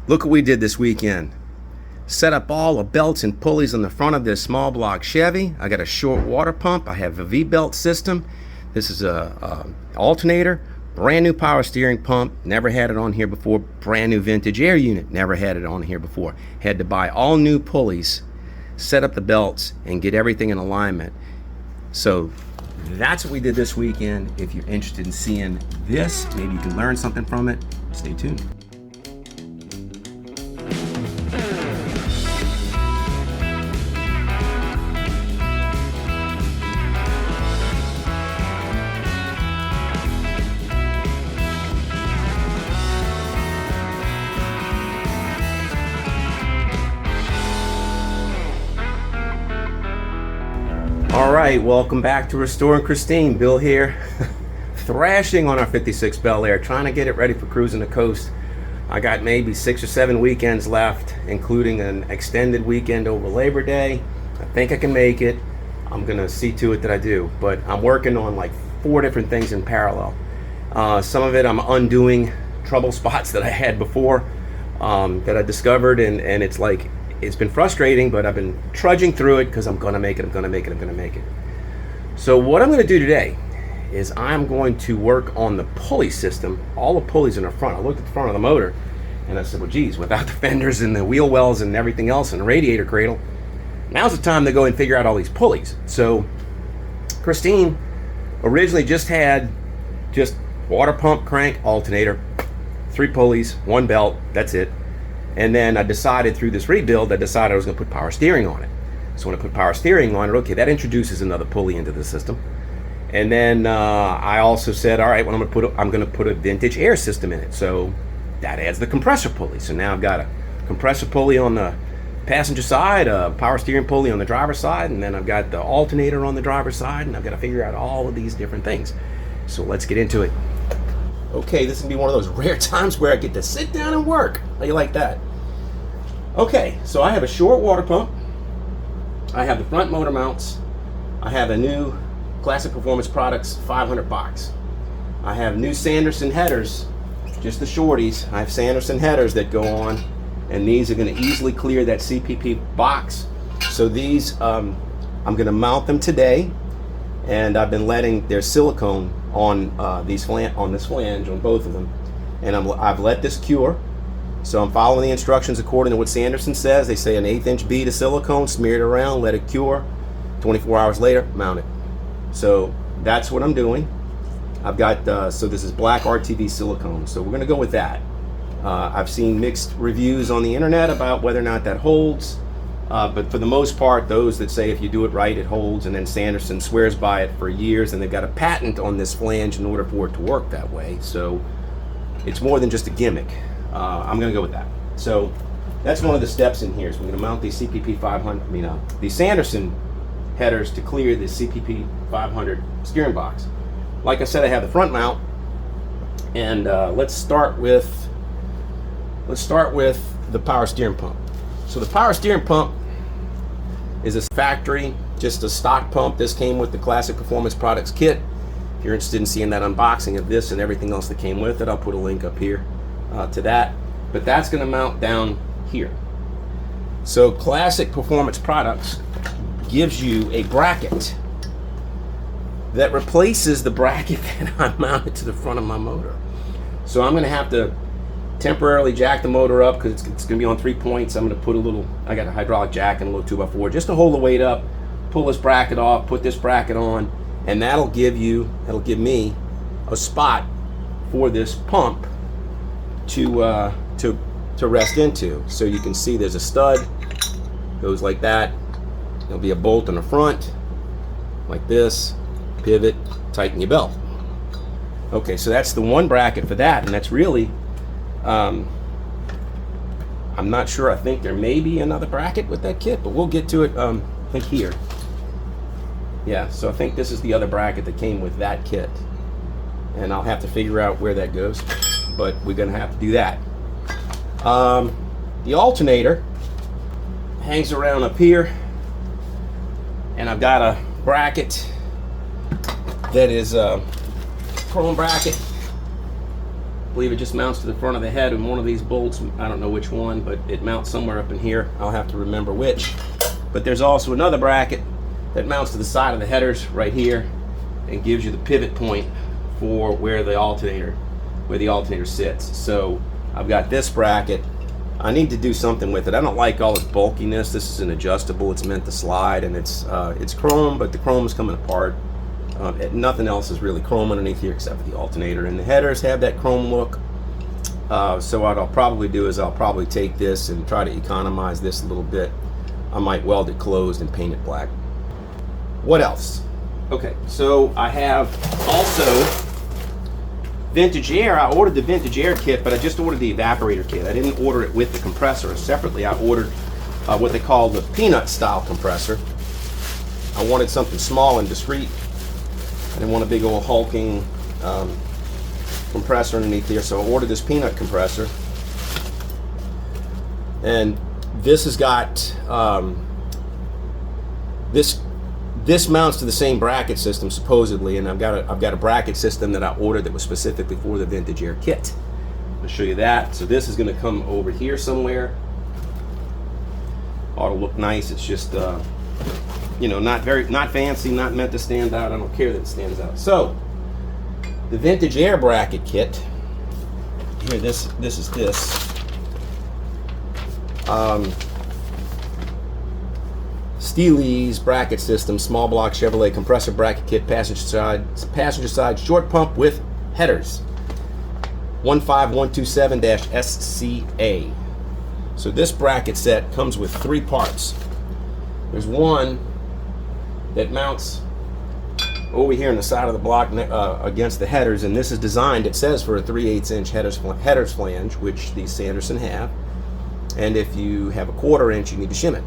Look what we did this weekend. Set up all the belts and pulleys on the front of this small block Chevy. I got a short water pump. I have a V-belt system. This is a alternator, brand new power steering pump. Never had it on here before. Brand new vintage air unit. Never had it on here before. Had to buy all new pulleys, set up the belts, and get everything in alignment. So that's what we did this weekend. If you're interested in seeing this, maybe you can learn something from it. Stay tuned. Alright, welcome back to Restoring Christine. Bill here, thrashing on our 56 Bel Air, trying to get it ready for cruising the coast. I got maybe 6 or 7 weekends left, including an extended weekend over Labor Day. I think I can make it. I'm going to see to it that I do, but I'm working on like 4 different things in parallel. Some of it I'm undoing trouble spots that I had before that I discovered, and it's like, it's been frustrating, but I've been trudging through it because I'm gonna make it, I'm gonna make it. So what I'm gonna do today is I'm going to work on the pulley system, all the pulleys in the front. I looked at the front of the motor and I said, well, geez, without the fenders and the wheel wells and everything else and the radiator cradle, now's the time to go and figure out all these pulleys. So Christine originally just had water pump, crank, alternator, 3 pulleys, 1 belt, that's it. And then I decided through this rebuild, I decided I was going to put power steering on it. So when I put power steering on it, okay, that introduces another pulley into the system. And then I also said, all right, well, I'm going to put a vintage air system in it. So that adds the compressor pulley. So now I've got a compressor pulley on the passenger side, a power steering pulley on the driver's side, and then I've got the alternator on the driver's side, and I've got to figure out all of these different things. So let's get into it. Okay, this is going to be one of those rare times where I get to sit down and work. How you like that? Okay, so I have a short water pump. I have the front motor mounts. I have a new Classic Performance Products 500 box. I have new Sanderson headers, just the shorties. I have Sanderson headers that go on, and these are going to easily clear that CPP box. So these, I'm going to mount them today, and I've been letting their silicone on this flange on both of them, and I've let this cure. So I'm following the instructions according to what Sanderson says. They say an 1/8 inch bead of silicone, smear it around, let it cure. 24 hours later, mount it. So that's what I'm doing. I've got so this is black RTV silicone, so we're going to go with that. I've seen mixed reviews on the internet about whether or not that holds. But for the most part, those that say if you do it right, it holds, and then Sanderson swears by it for years, and they've got a patent on this flange in order for it to work that way. So it's more than just a gimmick. I'm going to go with that. So that's one of the steps in here. So we're going to mount these CPP 500, these Sanderson headers to clear the CPP 500 steering box. Like I said, I have the front mount, and let's start with the power steering pump. So the power steering pump is a factory, just a stock pump. This came with the Classic Performance Products kit. If you're interested in seeing that unboxing of this and everything else that came with it, I'll put a link up here to that. But that's going to mount down here. So Classic Performance Products gives you a bracket that replaces the bracket that I mounted to the front of my motor. So I'm going to have to temporarily jack the motor up because it's going to be on 3 points. I'm going to put I got a hydraulic jack and a little 2x4 just to hold the weight up, pull this bracket off, put this bracket on, and that'll give me a spot for this pump to rest into. So you can see there's a stud, goes like that. There'll be a bolt in the front, like this, pivot, tighten your belt. Okay, so that's the one bracket for that, and that's really I'm not sure. I think there may be another bracket with that kit, but we'll get to it. I think here. Yeah, so I think this is the other bracket that came with that kit, and I'll have to figure out where that goes, but we're gonna have to do that. The alternator hangs around up here, and I've got a bracket that is a chrome bracket I believe it just mounts to the front of the head, and one of these bolts, I don't know which one, but it mounts somewhere up in here. I'll have to remember which. But there's also another bracket that mounts to the side of the headers right here and gives you the pivot point for where the alternator sits. So I've got this bracket. I need to do something with it. I don't like all its bulkiness. This is an adjustable. It's meant to slide, and it's chrome, but the chrome is coming apart. Nothing else is really chrome underneath here except for the alternator, and the headers have that chrome look. So what I'll probably do is I'll probably take this and try to economize this a little bit. I might weld it closed and paint it black. What else? Okay, so I have also Vintage Air. I ordered the Vintage Air kit, but I just ordered the evaporator kit. I didn't order it with the compressor. Separately, I ordered what they call the peanut style compressor. I wanted something small and discreet. I didn't want a big old hulking compressor underneath here, so I ordered this peanut compressor. And this has got this mounts to the same bracket system supposedly, and I've got a bracket system that I ordered that was specifically for the Vintage Air kit. I'll show you that. So this is going to come over here somewhere. Ought to look nice. It's just you know, not fancy, not meant to stand out. I don't care that it stands out. So the Vintage Air bracket kit here, this is this Steely's bracket system, small block Chevrolet compressor bracket kit, passenger side short pump with headers, 15127-SCA. So this bracket set comes with 3 parts. There's one that mounts over here on the side of the block against the headers, and this is designed, it says, for a 3/8 inch headers flange, which these Sanderson have, and if you have a 1/4 inch, you need to shim it.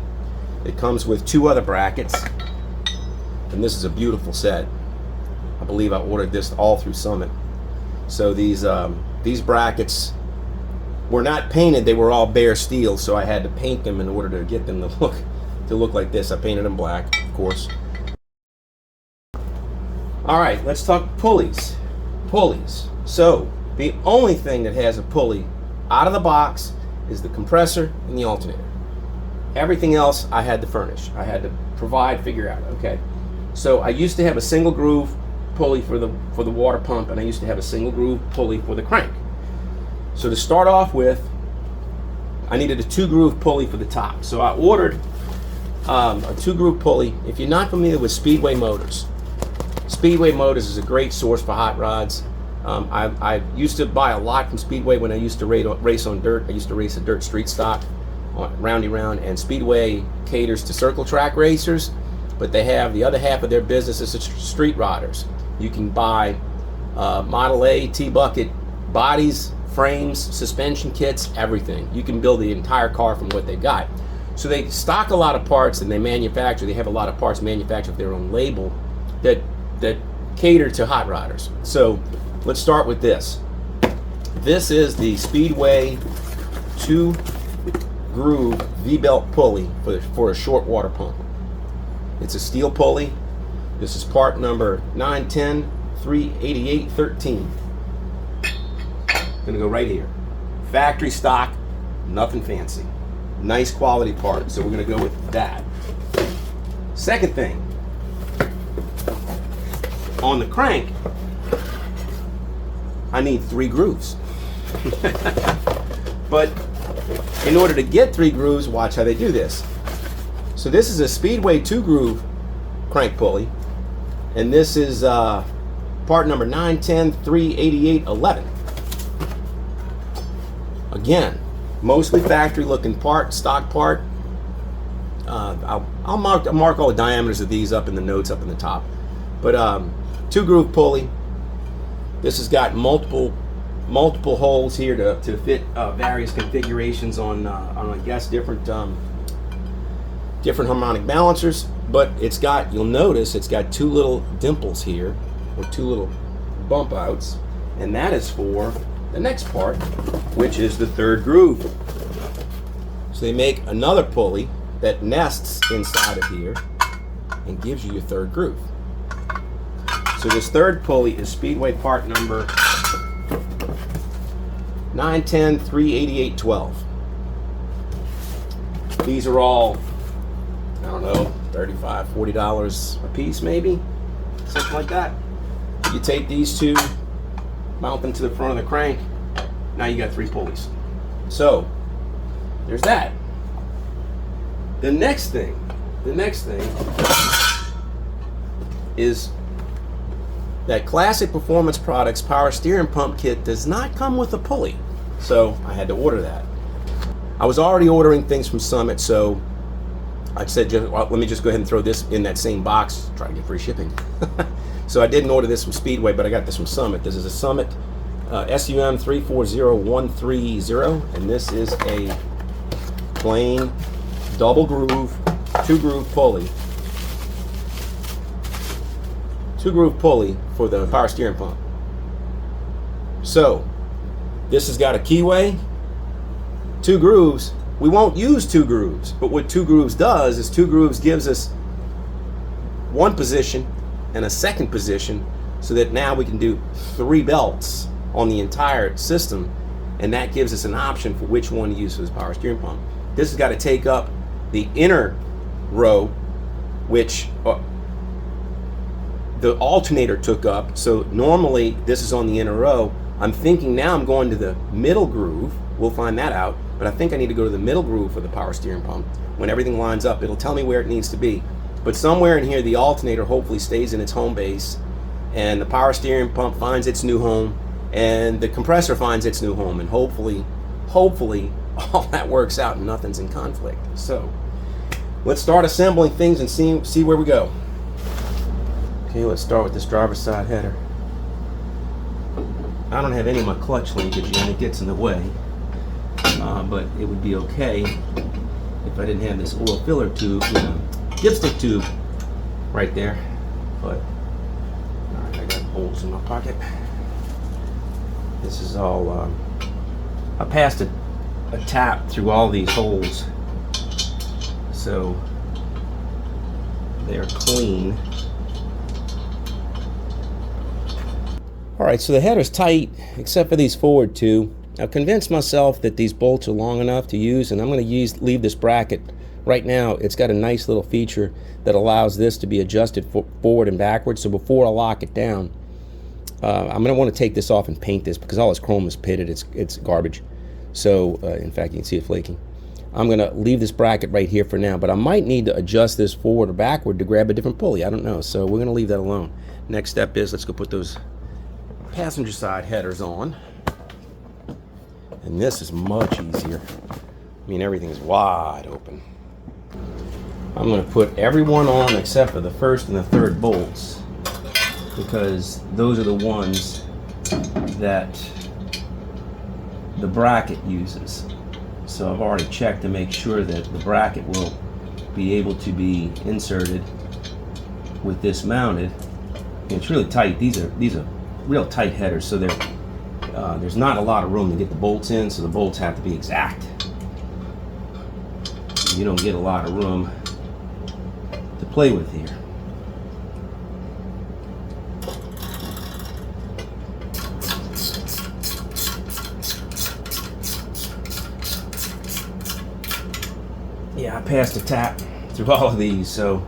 It comes with 2 other brackets, and this is a beautiful set. I believe I ordered this all through Summit. So these brackets were not painted; they were all bare steel. So I had to paint them in order to get them to look like this. I painted them black, of course. All right, let's talk pulleys. Pulleys. So the only thing that has a pulley out of the box is the compressor and the alternator. Everything else I had to furnish. I had to figure out. Okay. So I used to have a single groove pulley for the water pump, and I used to have a single groove pulley for the crank. So to start off with, I needed a 2-groove pulley for the top. So I ordered a 2-groove pulley. If you're not familiar with Speedway Motors, Speedway Motors is a great source for hot rods. I used to buy a lot from Speedway when I used to race on dirt. I used to race a dirt street stock on Roundy Round, and Speedway caters to circle track racers, but they have the other half of their business is street rodders. You can buy Model A, T-bucket bodies, frames, suspension kits, everything. You can build the entire car from what they got. So they stock a lot of parts, and they have a lot of parts manufactured with their own label that cater to hot rodders. So let's start with this. This is the Speedway 2-groove V-belt pulley for a short water pump. It's a steel pulley. This is part number 910-388-13. Gonna go right here. Factory stock, nothing fancy. Nice quality part, so we're gonna go with that. Second thing, on the crank, I need 3 grooves. But in order to get 3 grooves, watch how they do this. So this is a Speedway 2-groove crank pulley, and this is part number 910-388-11. Again, mostly factory-looking part, stock part. I'll mark all the diameters of these up in the notes up in the top. But 2-groove pulley. This has got multiple holes here to fit various configurations on I guess different harmonic balancers. But it's got, you'll notice, it's got 2 little dimples here, or 2 little bump outs, and that is for the next part, which is the 3rd groove. So they make another pulley that nests inside of here and gives you your 3rd groove. So this 3rd pulley is Speedway part number 910 388 12. These are all, I don't know, $35, $40 a piece, maybe, something like that. You take these two, mount them to the front of the crank. Now you got 3 pulleys. So there's that. The next thing is that Classic Performance Products power steering pump kit does not come with a pulley. So I had to order that. I was already ordering things from Summit, so I said, let me just go ahead and throw this in that same box, try to get free shipping. So I didn't order this from Speedway, but I got this from Summit. This is a Summit SUM 340130, and this is a plain double groove, 2-groove pulley. 2-groove pulley for the power steering pump. So this has got a keyway, 2 grooves. We won't use 2 grooves, but what 2 grooves does is 2 grooves gives us one position and a second position, so that now we can do 3 belts on the entire system, and that gives us an option for which one to use for this power steering pump. This has got to take up the inner row, which the alternator took up. So normally this is on the inner row. I'm thinking now I'm going to the middle groove. We'll find that out, but I think I need to go to the middle groove for the power steering pump. When everything lines up, it'll tell me where it needs to be. But somewhere in here, the alternator hopefully stays in its home base, and the power steering pump finds its new home, and the compressor finds its new home, and hopefully all that works out and nothing's in conflict. So let's start assembling things and see where we go. Okay, let's start with this driver's side header. I don't have any of my clutch linkage and it gets in the way, but it would be okay if I didn't have this oil filler tube, dipstick tube right there. But all right, I got bolts in my pocket. This is all, I passed a tap through all these holes, so they're clean. All right, so the header's tight, except for these forward 2. I've convinced myself that these bolts are long enough to use, and I'm going to leave this bracket. Right now, it's got a nice little feature that allows this to be adjusted forward and backwards. So before I lock it down, I'm going to want to take this off and paint this, because all this chrome is pitted. It's garbage. So, in fact, you can see it flaking. I'm going to leave this bracket right here for now, but I might need to adjust this forward or backward to grab a different pulley. I don't know. So we're going to leave that alone. Next step is, let's go put those passenger side headers on. And this is much easier. I mean, everything is wide open. I'm going to put everyone on except for the first and the third bolts, because those are the ones that the bracket uses. So I've already checked to make sure that the bracket will be able to be inserted with this mounted. And it's really tight. These are real tight headers, so there's not a lot of room to get the bolts in, so the bolts have to be exact. You don't get a lot of room to play with here. Yeah, I passed a tap through all of these, so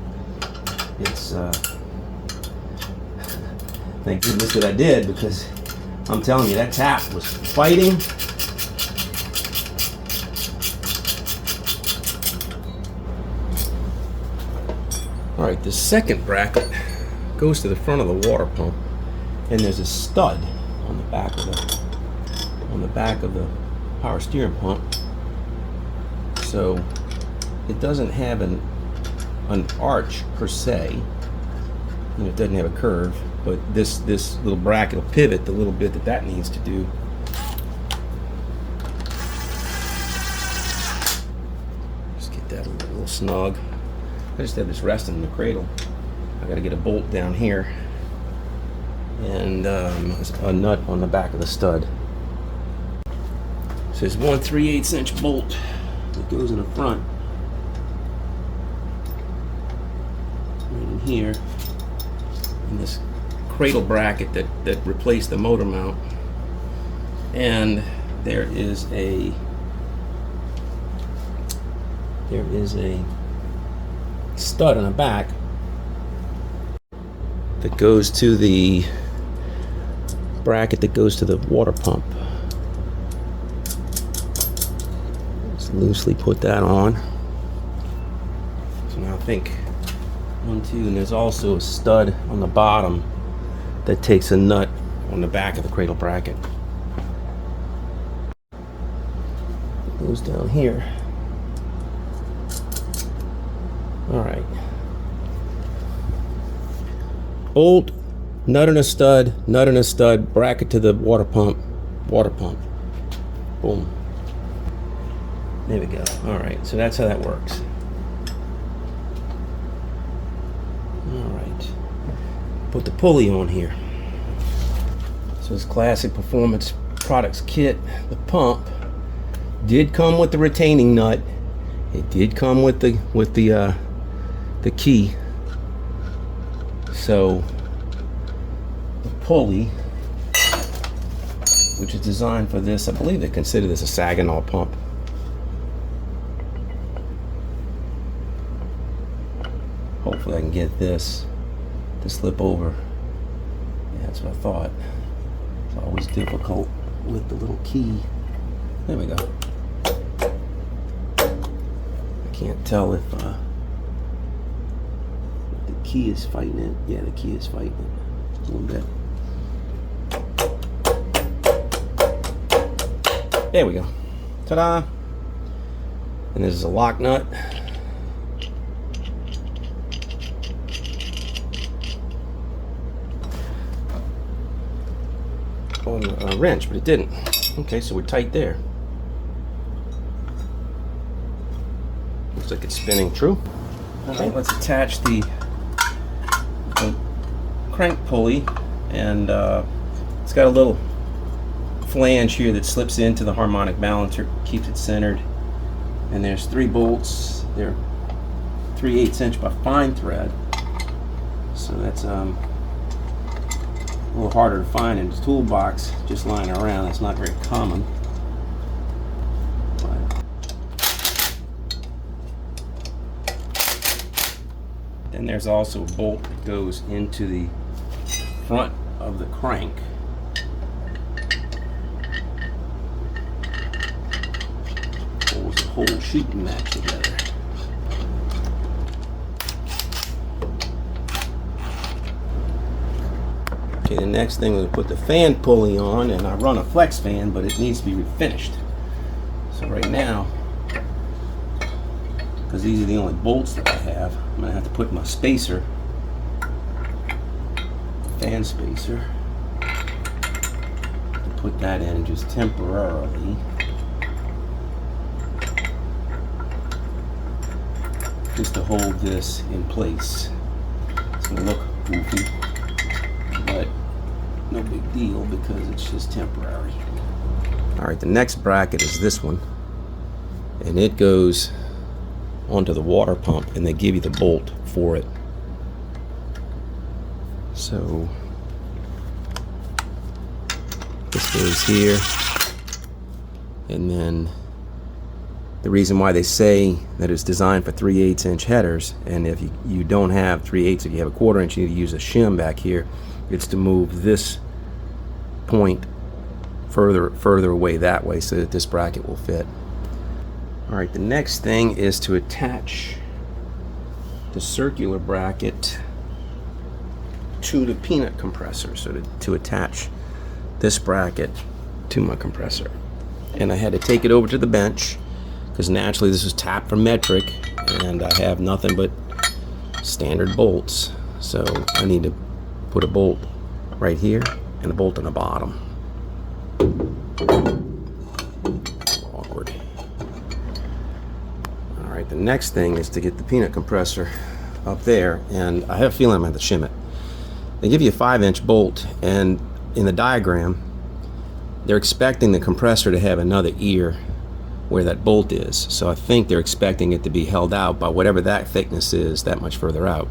it's thank goodness that I did, because I'm telling you, that tap was fighting. All right, the second bracket goes to the front of the water pump, and there's a stud on the back of the power steering pump. So it doesn't have an arch per se. It doesn't have a curve, but this little bracket will pivot the little bit that needs to do. Just get that a little snug. I just have this resting in the cradle. I got to get a bolt down here and a nut on the back of the stud. So there's 1 3/8" bolt that goes in the front, right in here, in this cradle bracket that replaced the motor mount, and there is a stud on the back that goes to the bracket that goes to the water pump. Just loosely put that on. So now I think 1, 2, and there's also a stud on the bottom that takes a nut on the back of the cradle bracket. It goes down here. All right. Bolt, nut and a stud, bracket to the water pump. Boom. There we go. All right, so that's how that works. All right. Put the pulley on here. So it's Classic Performance Products kit. The pump did come with the retaining nut. It did come with the key. So the pulley, which is designed for this, I believe they consider this a Saginaw pump. Hopefully I can get this to slip over. Yeah, that's what I thought. It's always difficult with the little key. There we go. I can't tell if the key is fighting it. Yeah, the key is fighting it a little bit. There we go. Ta-da! And this is a lock nut. On a wrench, but it didn't. Okay, so we're tight there. Looks like it's spinning true. Okay, let's attach the crank pulley, and it's got a little flange here that slips into the harmonic balancer, keeps it centered. And there's 3 bolts. They're 3/8 inch by fine thread, so that's a little harder to find in the toolbox just lying around. It's not very common. But then there's also a bolt that goes into the front of the crank. Holds the whole shooting match together. Okay, the next thing we'll put the fan pulley on, and I run a flex fan, but it needs to be refinished. So right now, because these are the only bolts that I have, I'm gonna have to put my spacer, fan spacer, to put that in just temporarily. Just to hold this in place. It's gonna look goofy, but no big deal because it's just temporary. All right, the next bracket is this one, and it goes onto the water pump, and they give you the bolt for it. So this goes here, and then the reason why they say that it's designed for 3/8 inch headers, and if you don't have 3/8, if you have a 1/4 inch, you need to use a shim back here. It's to move this point further away that way so that this bracket will fit. All right, the next thing is to attach the circular bracket to the peanut compressor. So to attach this bracket to my compressor. And I had to take it over to the bench because naturally this was tapped for metric, and I have nothing but standard bolts. So I need to put a bolt right here and a bolt on the bottom. Awkward. All right, the next thing is to get the peanut compressor up there, and I have a feeling I'm going to have to shim it. They give you a 5-inch bolt, and in the diagram they're expecting the compressor to have another ear where that bolt is. So I think they're expecting it to be held out by whatever that thickness is, that much further out.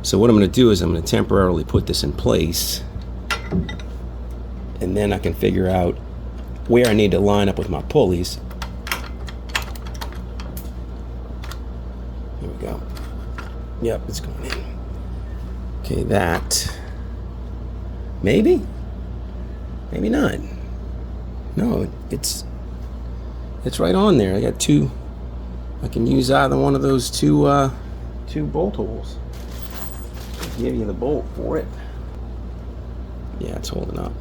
So what I'm going to do is I'm going to temporarily put this in place, and then I can figure out where I need to line up with my pulleys. Here we go. Yep, it's going in. Okay, that. Maybe not. No, it's right on there. I got two. I can use either one of those two bolt holes. I'll give you the bolt for it. Yeah, it's holding up.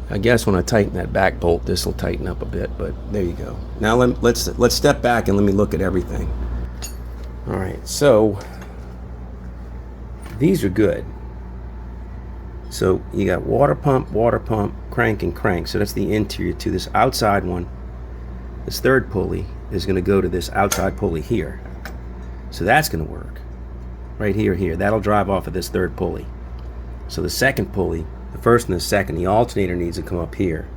I guess when I tighten that back bolt, this will tighten up a bit, but there you go. Now let's step back and let me look at everything. All right, so these are good. So you got water pump, crank, and crank. So that's the interior to this outside one. This third pulley is going to go to this outside pulley here. So that's going to work. Right here. That'll drive off of this third pulley. So the second pulley, the first and the second, the alternator needs to come up here.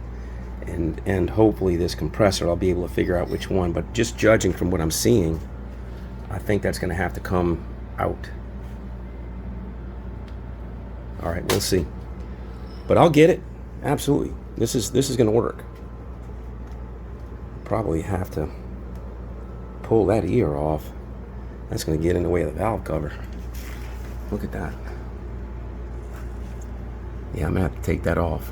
And hopefully this compressor, I'll be able to figure out which one. But just judging from what I'm seeing, I think that's going to have to come out. All right, we'll see. But I'll get it. Absolutely. This is going to work. Probably have to pull that ear off. That's going to get in the way of the valve cover. Look at that. Yeah, I'm going to have to take that off.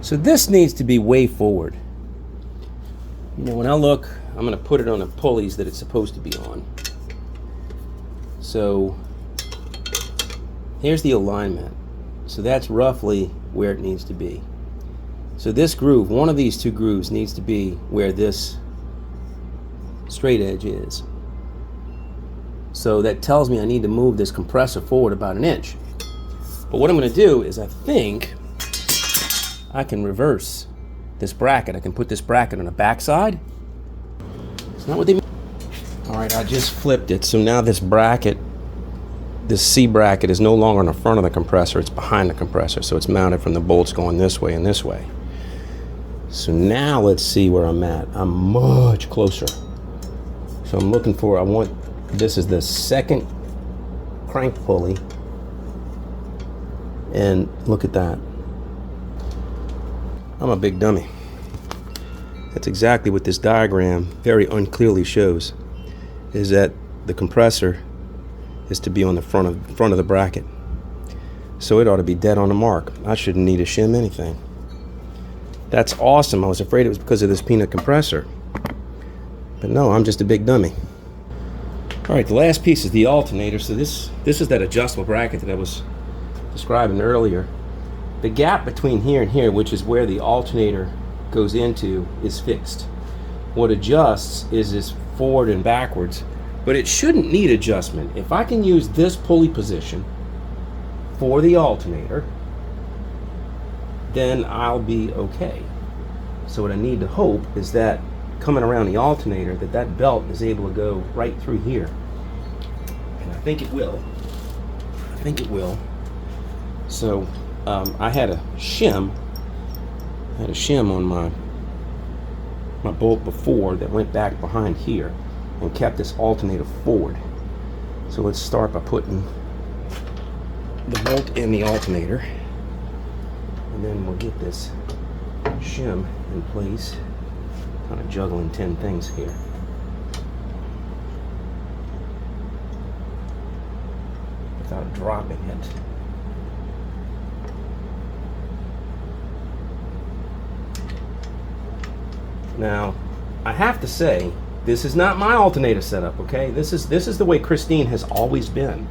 So this needs to be way forward. You know, when I look, I'm going to put it on the pulleys that it's supposed to be on. So here's the alignment. So that's roughly where it needs to be. So this groove, one of these two grooves, needs to be where this straight edge is. So that tells me I need to move this compressor forward about 1 inch. But what I'm going to do is I think I can reverse this bracket. I can put this bracket on the back side. It's not what they mean. All right, I just flipped it. So now this bracket, this C bracket, is no longer in the front of the compressor. It's behind the compressor. So it's mounted from the bolts going this way and this way. So now let's see where I'm at. I'm much closer. So I'm looking for, this is the second crank pulley. And look at that. I'm a big dummy. That's exactly what this diagram very unclearly shows, is that the compressor is to be on the front of the bracket. So it ought to be dead on the mark. I shouldn't need to shim anything. That's awesome. I was afraid it was because of this peanut compressor. But no, I'm just a big dummy. All right, the last piece is the alternator. So this is that adjustable bracket that I was describing earlier. The gap between here and here, which is where the alternator goes into, is fixed. What adjusts is this forward and backwards, but it shouldn't need adjustment. If I can use this pulley position for the alternator, then I'll be okay. So what I need to hope is that coming around the alternator, that belt is able to go right through here. And I think it will. So I had a shim on my bolt before that went back behind here and kept this alternator forward. So let's start by putting the bolt in the alternator, and then we'll get this shim in place. Kind of juggling 10 things here. Without dropping it. Now, I have to say, this is not my alternator setup, okay? This is the way Christine has always been.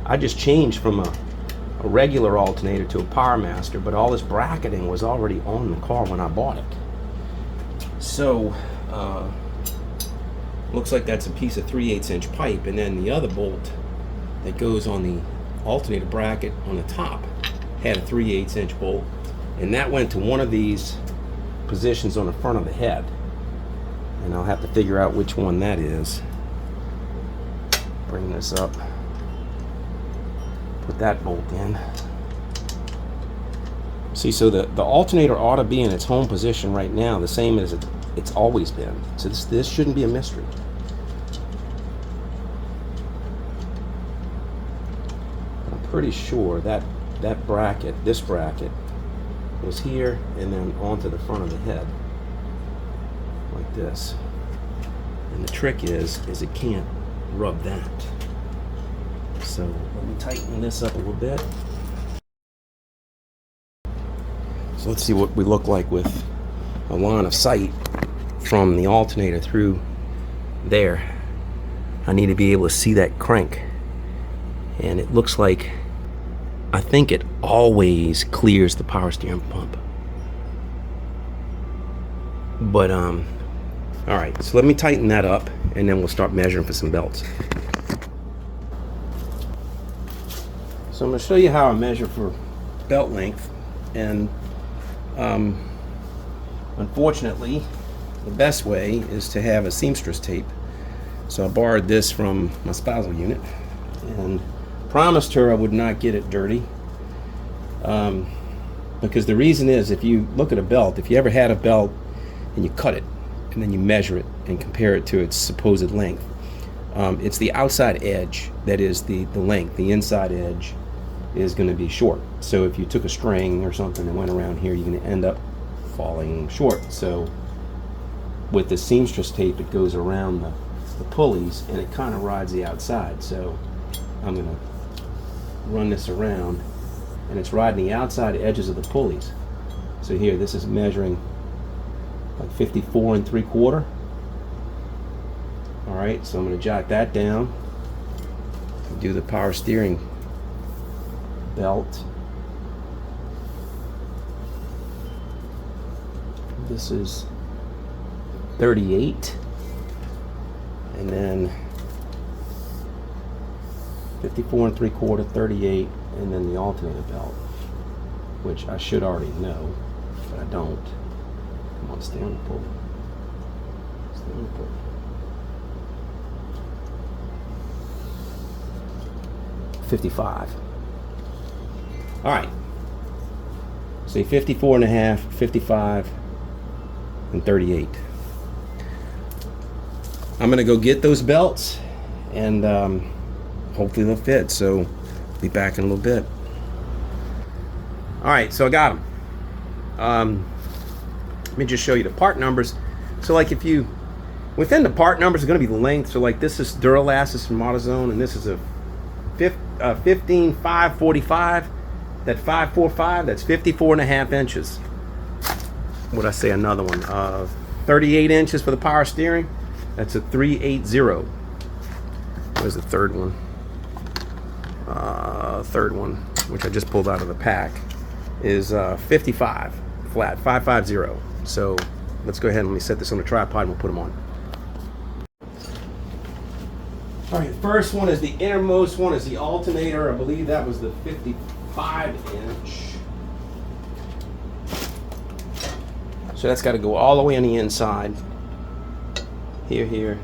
I just changed from a regular alternator to a Power Master, but all this bracketing was already on the car when I bought it. So, looks like that's a piece of 3/8 inch pipe, and then the other bolt that goes on the alternator bracket on the top had a 3/8 inch bolt, and that went to one of these positions on the front of the head, and I'll have to figure out which one that is. Bring this up, put that bolt in. See, so the alternator ought to be in its home position right now, the same as it's always been. So this shouldn't be a mystery. pretty sure that bracket, this bracket, was here and then onto the front of the head, like this. And the trick is it can't rub that. So let me tighten this up a little bit. So let's see what we look like with a line of sight from the alternator through there. I need to be able to see that crank. And it looks like, I think it always clears the power steering pump. But all right, so let me tighten that up and then we'll start measuring for some belts. So I'm going to show you how I measure for belt length. And unfortunately, the best way is to have a seamstress tape. So I borrowed this from my spousal unit and promised her I would not get it dirty. Because the reason is, if you look at a belt, if you ever had a belt and you cut it and then you measure it and compare it to its supposed length, it's the outside edge that is the length. The inside edge is going to be short. So if you took a string or something and went around here, you're going to end up falling short. So with the seamstress tape, it goes around the pulleys and it kind of rides the outside. So I'm going to run this around and it's riding the outside edges of the pulleys. So here, this is measuring like 54 3/4. All right, so I'm going to jot that down, do the power steering belt. This is 38, and then 54 3/4, 38, and then the alternator belt, which I should already know, but I don't. Come on, stay on the pulley. Stay on the pulley. $55. All right. Say 54 1/2, 55, and 38. I'm gonna go get those belts, and hopefully they'll fit. So I'll be back in a little bit. All right, so I got them. Let me just show you the part numbers. So like if you, within the part numbers are gonna be the length. So like this is Duralast, this is from AutoZone, and this is a 15 545. That 545, that's 54 1/2 inches. Would I say another one? 38 inches for the power steering. That's a 380. Where's the third one? Third one, which I just pulled out of the pack, is 55 flat, 550. So let's go ahead and let me set this on the tripod and we'll put them on. All right, the first one is the innermost one, is the alternator. I believe that was the 55-inch. So that's got to go all the way on the inside. Here,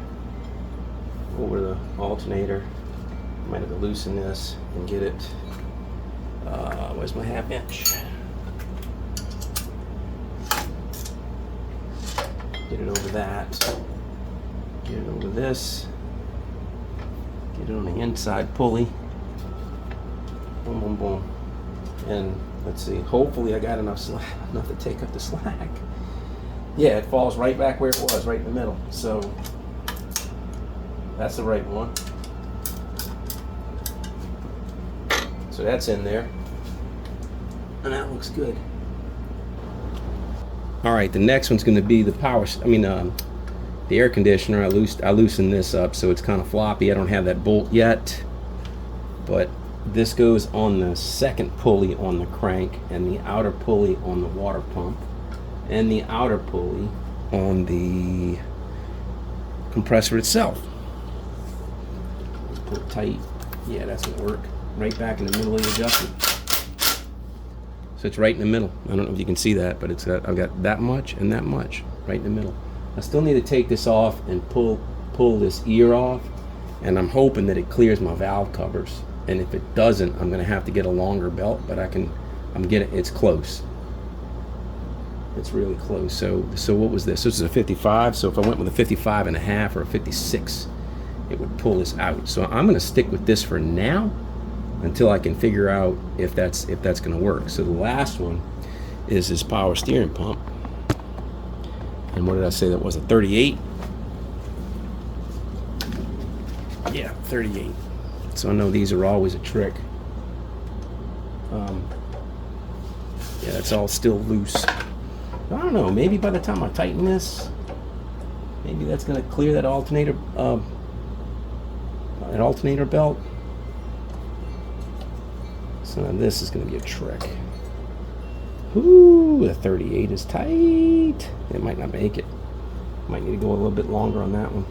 over the alternator. Might have to loosen this and get it. Where's my 1/2 inch? Get it over that. Get it over this. Get it on the inside pulley. Boom, boom, boom. And let's see, hopefully I got enough to take up the slack. Yeah, it falls right back where it was, right in the middle. So that's the right one. So that's in there. And that looks good. All right, the next one's going to be the the air conditioner. I loosened this up, so it's kind of floppy. I don't have that bolt yet, but this goes on the second pulley on the crank, and the outer pulley on the water pump, and the outer pulley on the compressor itself. Let's pull it tight. Yeah, that doesn't work. Right back in the middle of the adjustment. So it's right in the middle. I don't know if you can see that, but I've got that much and that much right in the middle. I still need to take this off and pull this ear off, and I'm hoping that it clears my valve covers. And if it doesn't, I'm gonna have to get a longer belt, but it's close. It's really close. So what was this? This is a 55, so if I went with a 55 1/2 or a 56, it would pull this out. So I'm gonna stick with this for now. until I can figure out if that's going to work. So the last one is this power steering pump. And what did I say that was, a 38? Yeah, 38. So I know these are always a trick. Yeah, that's all still loose. I don't know, maybe by the time I tighten this, maybe that's going to clear that alternator belt. So now this is going to be a trick. Ooh, the 38 is tight. It might not make it. Might need to go a little bit longer on that one.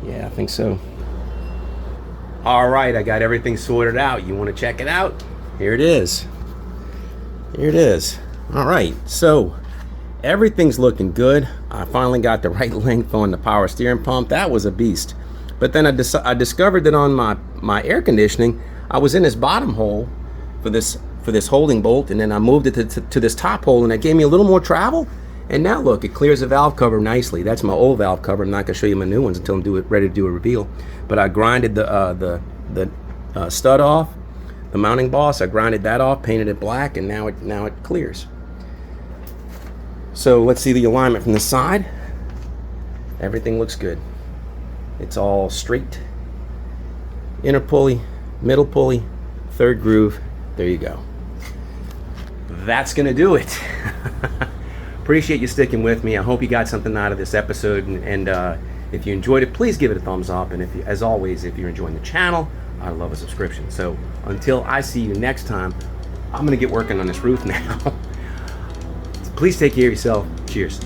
Yeah, I think so. All right, I got everything sorted out. You want to check it out? Here it is. Here it is. All right, so everything's looking good. I finally got the right length on the power steering pump. That was a beast. But then I discovered that on my air conditioning, I was in this bottom hole for this holding bolt, and then I moved it to this top hole, and it gave me a little more travel. And now look, it clears the valve cover nicely. That's my old valve cover. I'm not gonna show you my new ones until I'm ready to do a reveal. But I grinded the stud off, the mounting boss. I grinded that off, painted it black, and now it clears. So let's see the alignment from the side. Everything looks good. It's all straight. Inner pulley, middle pulley, third groove. There you go. That's gonna do it. Appreciate you sticking with me. I hope you got something out of this episode, and if you enjoyed it, please give it a thumbs up. And as always, if you're enjoying the channel, I love a subscription. So until I see you next time, I'm gonna get working on this roof now. Please take care of yourself. Cheers.